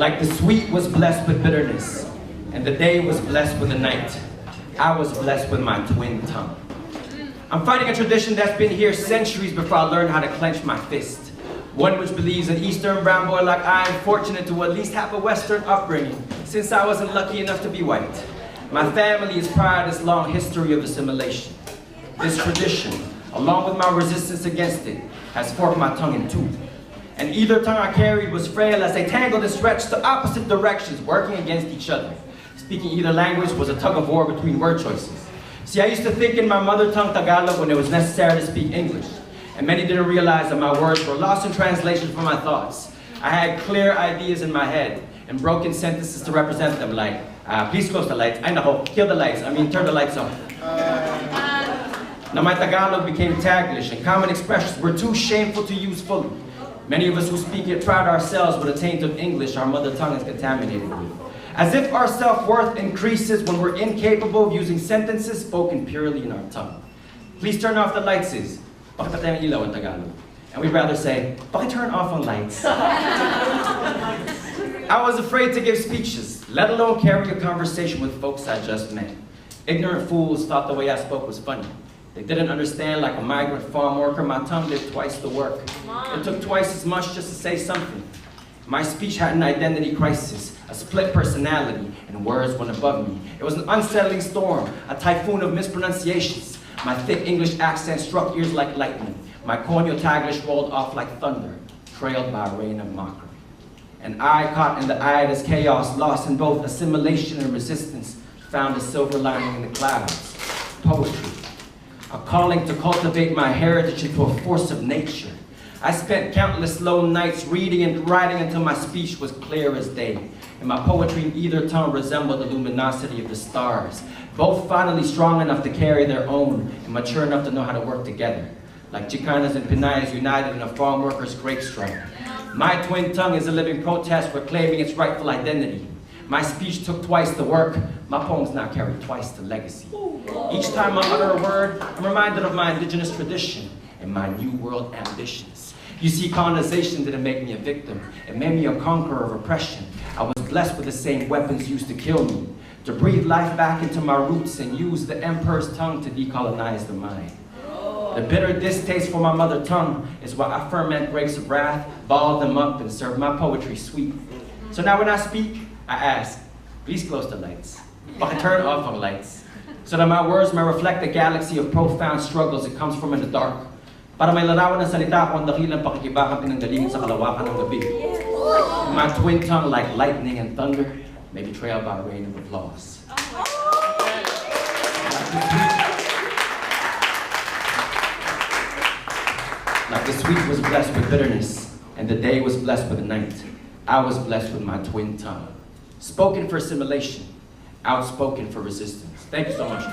Like the sweet was blessed with bitterness, and the day was blessed with the night, I was blessed with my twin tongue. I'm fighting a tradition that's been here centuries before I learned how to clench my fist. One which believes an Eastern brown boy like I am fortunate to at least have a Western upbringing, since I wasn't lucky enough to be white. My family is proud of this long history of assimilation. This tradition, along with my resistance against it, has forked my tongue in two. And either tongue I carried was frail as they tangled and stretched to opposite directions, working against each other. Speaking either language was a tug of war between word choices. See, I used to think in my mother tongue Tagalog when it was necessary to speak English. And many didn't realize that my words were lost in translation from my thoughts. I had clear ideas in my head and broken sentences to represent them, like, please close the lights. Ay nako, kill the lights. Turn the lights on. Now my Tagalog became Taglish, and common expressions were too shameful to use fully. Many of us who speak it pride ourselves with a taint of English our mother tongue is contaminated with. As if our self-worth increases when we're incapable of using sentences spoken purely in our tongue. Please turn off the lights is, bakit patay ang ilaw in Tagalog? And we'd rather say, bakit turn off ang lights? I was afraid to give speeches, let alone carry a conversation with folks I just met. Ignorant fools thought the way I spoke was funny. They didn't understand, like a migrant farm worker, my tongue did twice the work. It took twice as much just to say something. My speech had an identity crisis, a split personality, and words went above me. It was an unsettling storm, a typhoon of mispronunciations. My thick English accent struck ears like lightning. My corneal Taglish rolled off like thunder, trailed by a rain of mockery. And I, caught in the eye of this chaos, lost in both assimilation and resistance, found a silver lining in the clouds, poetry. A calling to cultivate my heritage into a force of nature. I spent countless lone nights reading and writing until my speech was clear as day, and my poetry in either tongue resembled the luminosity of the stars, both finally strong enough to carry their own and mature enough to know how to work together, like Chicanas and Pinayas united in a farm workers' grape strike. My twin tongue is a living protest reclaiming its rightful identity. My speech took twice the work. My poems now carry twice the legacy. Each time I utter a word, I'm reminded of my indigenous tradition and my new world ambitions. You see, colonization didn't make me a victim. It made me a conqueror of oppression. I was blessed with the same weapons used to kill me, to breathe life back into my roots and use the emperor's tongue to decolonize the mind. The bitter distaste for my mother tongue is why I ferment grapes of wrath, ball them up, and serve my poetry sweet. So now when I speak, I ask, please close the lights. Bakit turn off ang lights? So that my words may reflect the galaxy of profound struggles it comes from in the dark. Para may larawan ng salita ko ang dakilang pakikibakang pinanggalingan sa kalawakan ng gabi. My twin tongue, like lightning and thunder, may be trailed by a rain of applause. Like the sweet was blessed with bitterness, and the day was blessed with the night, I was blessed with my twin tongue. Spoken for assimilation, outspoken for resistance. Thank you so much.